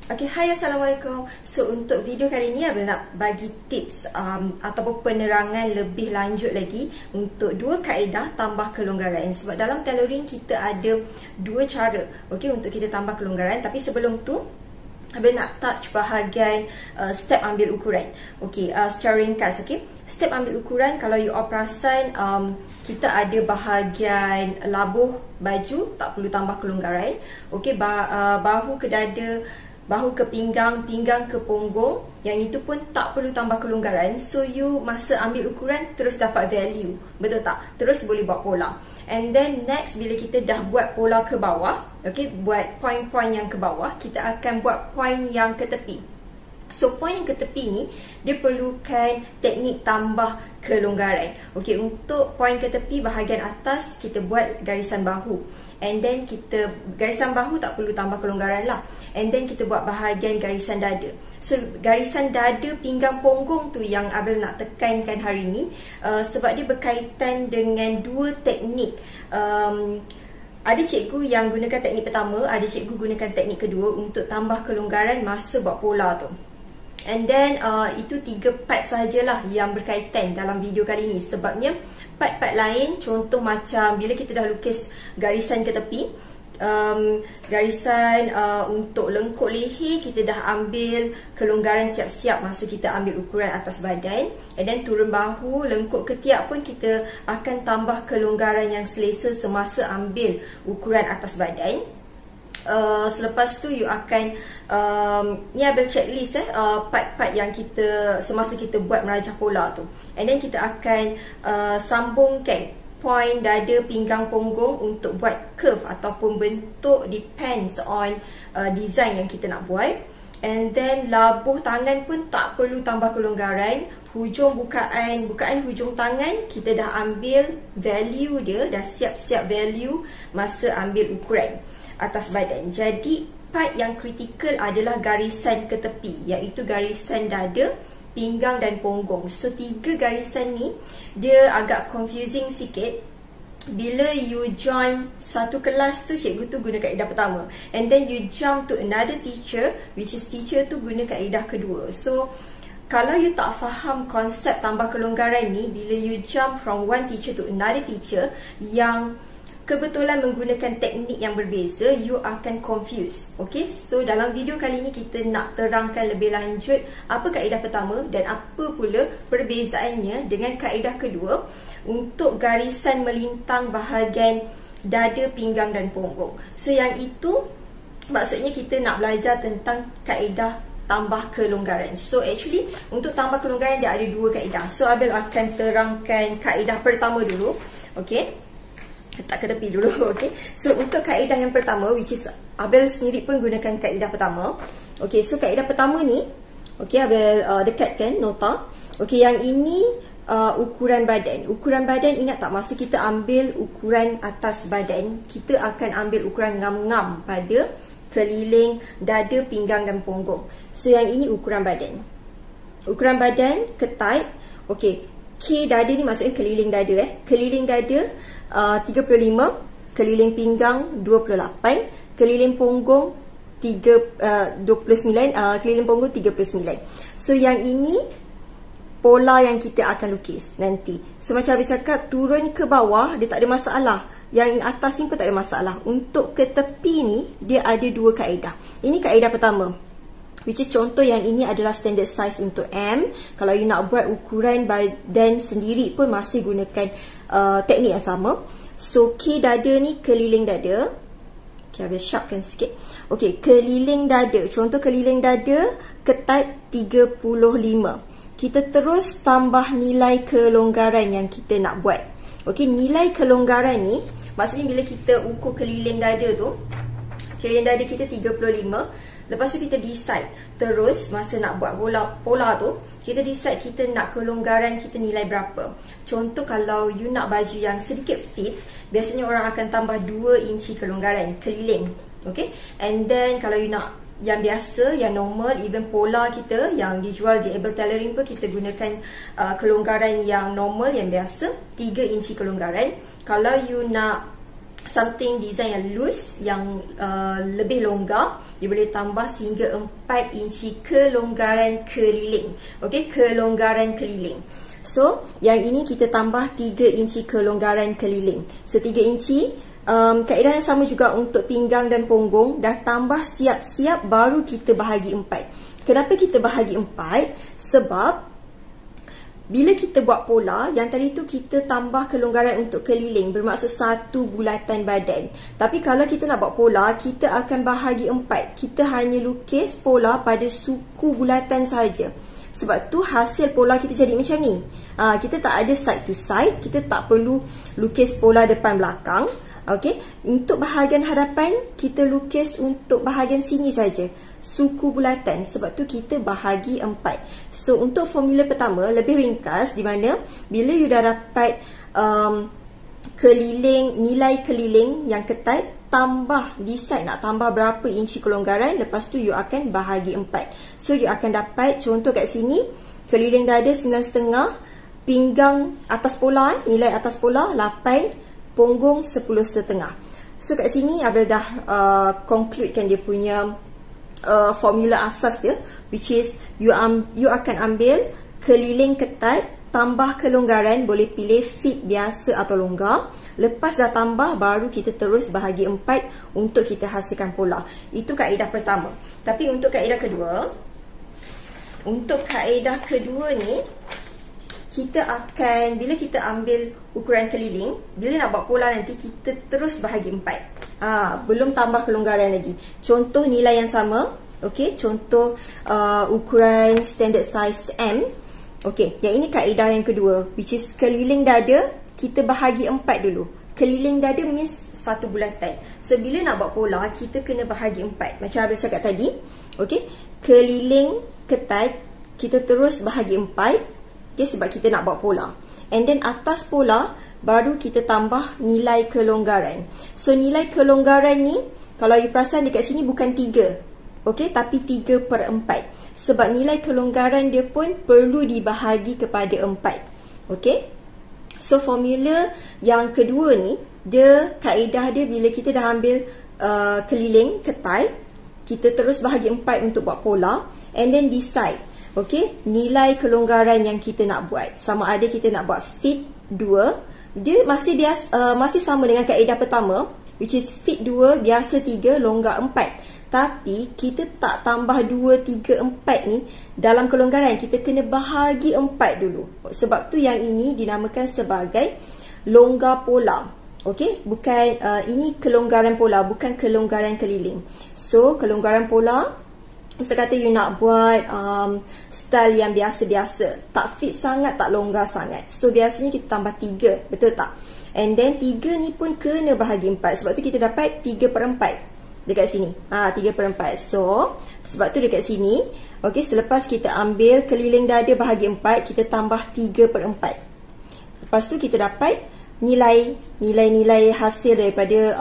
Okay, hai, Assalamualaikum. So, untuk video kali ni Abel nak bagi tips ataupun penerangan lebih lanjut lagi untuk dua kaedah tambah kelonggaran. Sebab dalam tailoring kita ada dua cara, okay, untuk kita tambah kelonggaran. Tapi sebelum tu, Abel nak touch bahagian step ambil ukuran. Okay, secara ringkas, okay. Step ambil ukuran, kalau you all perasan, kita ada bahagian labuh baju, tak perlu tambah kelonggaran. Okay, bahu ke dada, bahu ke pinggang, pinggang ke punggung, yang itu pun tak perlu tambah kelonggaran. So you masa ambil ukuran terus dapat value, betul tak? Terus boleh buat pola. And then next, bila kita dah buat pola ke bawah, okay, buat point-point yang ke bawah, kita akan buat point yang ke tepi. So point yang ke tepi ni, dia perlukan teknik tambah kelonggaran. Okay, untuk point ke tepi bahagian atas, kita buat garisan bahu. And then kita, garisan bahu tak perlu tambah kelonggaran lah. And then kita buat bahagian garisan dada. So garisan dada, pinggang, punggung tu yang Abel nak tekankan hari ni, sebab dia berkaitan dengan dua teknik. Ada cikgu yang gunakan teknik pertama, ada cikgu gunakan teknik kedua untuk tambah kelonggaran masa buat pola tu. And then itu 3 part sahajalah yang berkaitan dalam video kali ni. Sebabnya part-part lain, contoh macam bila kita dah lukis garisan ke tepi, garisan untuk lengkuk leher, kita dah ambil kelonggaran siap-siap masa kita ambil ukuran atas badan. And then turun bahu, lengkuk ketiak pun kita akan tambah kelonggaran yang selesa semasa ambil ukuran atas badan. Selepas tu you akan ni ada checklist part-part yang kita semasa kita buat merajah pola tu. And then kita akan sambungkan point dada, pinggang, punggung untuk buat curve ataupun bentuk, depends on design yang kita nak buat. And then labuh tangan pun tak perlu tambah kelonggaran. Hujung bukaan hujung tangan kita dah ambil value dia, dah siap-siap value masa ambil ukuran atas badan. Jadi part yang kritikal adalah garisan ke tepi, iaitu garisan dada, pinggang dan punggung. So 3 garisan ni dia agak confusing sikit. Bila you join satu kelas tu, cikgu tu guna kaedah pertama, and then you jump to another teacher, which is teacher tu guna kaedah kedua. So kalau you tak faham konsep tambah kelonggaran ni, bila you jump from one teacher to another teacher yang kebetulan menggunakan teknik yang berbeza, you akan confused. Okay, so dalam video kali ni kita nak terangkan lebih lanjut apa kaedah pertama dan apa pula perbezaannya dengan kaedah kedua untuk garisan melintang bahagian dada, pinggang dan punggung. So yang itu maksudnya kita nak belajar tentang kaedah tambah kelonggaran. So actually untuk tambah kelonggaran dia ada 2 kaedah. So Abel akan terangkan kaedah pertama dulu. Okay, letak ke tepi dulu. Okay, so untuk kaedah yang pertama, which is Abel sendiri pun gunakan kaedah pertama. Okay, so kaedah pertama ni, okay, Abel dekatkan nota. Okay, yang ini ukuran badan. Ukuran badan, ingat tak masa kita ambil ukuran atas badan, kita akan ambil ukuran ngam-ngam pada keliling dada, pinggang dan punggung. So yang ini ukuran badan. Ukuran badan ketat. Okay, K dada ni maksudnya keliling dada. Keliling dada 35, keliling pinggang 28, keliling punggung 29, keliling punggung 39. So yang ini pola yang kita akan lukis nanti. So macam Abis cakap, turun ke bawah dia tak ada masalah, yang atas ni pun tak ada masalah. Untuk ke tepi ni dia ada 2 kaedah. Ini kaedah pertama, which is contoh yang ini adalah standard size untuk M. Kalau you nak buat ukuran badan sendiri pun masih gunakan teknik yang sama. So K dada ni keliling dada. Okay, Abel sharpkan sikit. Okay, keliling dada, contoh keliling dada ketat 35. Kita terus tambah nilai kelonggaran yang kita nak buat. Okay, nilai kelonggaran ni maksudnya bila kita ukur keliling dada tu, keliling dada kita 35. Lepas tu kita decide terus masa nak buat pola tu, kita decide kita nak kelonggaran kita nilai berapa. Contoh kalau you nak baju yang sedikit fit, biasanya orang akan tambah 2 inci kelonggaran keliling. Okay, and then kalau you nak yang biasa, yang normal, even pola kita yang dijual di Abel Tailoring pun kita gunakan kelonggaran yang normal, yang biasa 3 inci kelonggaran. Kalau you nak something design yang loose, yang lebih longgar, dia boleh tambah sehingga 4 inci kelonggaran keliling. Okey, kelonggaran keliling. So, yang ini kita tambah 3 inci kelonggaran keliling. So, 3 inci. Kaedah yang sama juga untuk pinggang dan punggung. Dah tambah siap-siap, baru kita bahagi 4. Kenapa kita bahagi 4? Sebab bila kita buat pola, yang tadi tu kita tambah kelonggaran untuk keliling, bermaksud satu bulatan badan. Tapi kalau kita nak buat pola, kita akan bahagi 4. Kita hanya lukis pola pada suku bulatan saja. Sebab tu hasil pola kita jadi macam ni. Kita tak ada side to side, kita tak perlu lukis pola depan belakang. Okey, untuk bahagian hadapan kita lukis untuk bahagian sini saja, suku bulatan. Sebab tu kita bahagi 4. So untuk formula pertama lebih ringkas, di mana bila you dah dapat keliling, nilai keliling yang ketat, tambah, decide nak tambah berapa inci kelonggaran, lepas tu you akan bahagi 4. So you akan dapat, contoh kat sini, keliling dada 9,5, pinggang atas pola, nilai atas pola 8, punggung 10,5. So kat sini Abil dah concludekan dia punya formula asas dia, which is you akan ambil keliling ketat, tambah kelonggaran, boleh pilih fit biasa atau longgar. Lepas dah tambah, baru kita terus bahagi 4 untuk kita hasilkan pola. Itu kaedah pertama. Tapi untuk kaedah kedua ni, kita akan, bila kita ambil ukuran keliling, bila nak buat pola nanti, kita terus bahagi 4. Belum tambah kelonggaran lagi. Contoh nilai yang sama. Okey, contoh ukuran standard size M. Okey, yang ini kaedah yang kedua, which is keliling dada, kita bahagi 4 dulu. Keliling dada means satu bulatan. So, bila nak buat pola, kita kena bahagi 4. Macam Abil cakap tadi. Okey, keliling ketat, kita terus bahagi 4. Okay, sebab kita nak buat pola. And then atas pola, baru kita tambah nilai kelonggaran. So, nilai kelonggaran ni, kalau you perasan dekat sini bukan 3. Okay, tapi 3/4. Sebab nilai kelonggaran dia pun perlu dibahagi kepada 4. Okay. So, formula yang kedua ni, kaedah dia bila kita dah ambil keliling ketat, kita terus bahagi 4 untuk buat pola. And then decide. Okey, nilai kelonggaran yang kita nak buat. Sama ada kita nak buat fit 2, dia masih sama dengan kaedah pertama, which is fit 2, biasa 3, longgar 4. Tapi kita tak tambah 2, 3, 4 ni dalam kelonggaran. Kita kena bahagi 4 dulu. Sebab tu yang ini dinamakan sebagai longgar pola. Okey, bukan ini kelonggaran pola, bukan kelonggaran keliling. So, kelonggaran pola, misal kata you nak buat style yang biasa-biasa, tak fit sangat, tak longgar sangat. So, biasanya kita tambah 3, betul tak? And then 3 ni pun kena bahagi 4. Sebab tu kita dapat 3/4 dekat sini. 3/4. So, sebab tu dekat sini, okay, selepas kita ambil keliling dada bahagi 4, kita tambah 3/4. Lepas tu kita dapat nilai hasil daripada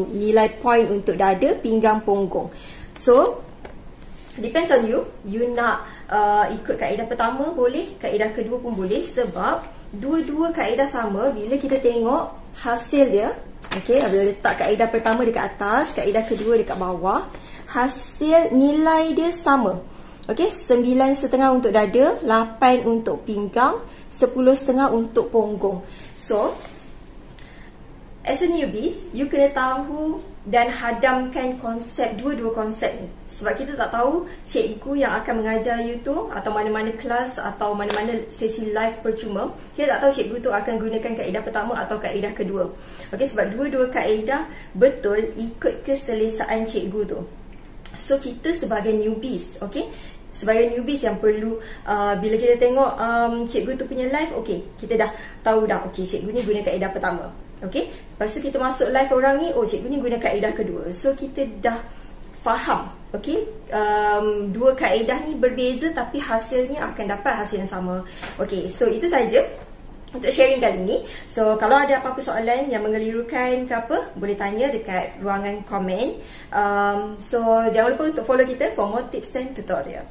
nilai point untuk dada, pinggang, punggung. So, depends on you. You nak ikut kaedah pertama boleh, kaedah kedua pun boleh. Sebab dua-dua kaedah sama. Bila kita tengok hasil dia, okey, bila letak kaedah pertama dekat atas, kaedah kedua dekat bawah, hasil nilai dia sama. Okey, 9,5 untuk dada, 8 untuk pinggang, 10,5 untuk punggung. So, as a newbies, you kena tahu dan hadamkan dua-dua konsep ni. Sebab kita tak tahu cikgu yang akan mengajar you tu, atau mana-mana kelas atau mana-mana sesi live percuma, kita tak tahu cikgu tu akan gunakan kaedah pertama atau kaedah kedua. Okey, sebab dua-dua kaedah betul ikut keselesaan cikgu tu. So, kita sebagai newbies, okey, sebagai newbies yang perlu bila kita tengok cikgu tu punya live, okey, kita dah tahu dah, okey, cikgu ni guna kaedah pertama. Okey, lepas tu kita masuk live orang ni, oh, cikgu ni guna kaedah kedua. So, kita dah faham, okey, dua kaedah ni berbeza tapi hasilnya akan dapat hasil yang sama. Okey, so itu saja untuk sharing kali ni. So, kalau ada apa-apa soalan yang mengelirukan ke apa, boleh tanya dekat ruangan komen. So, jangan lupa untuk follow kita for more tips dan tutorial.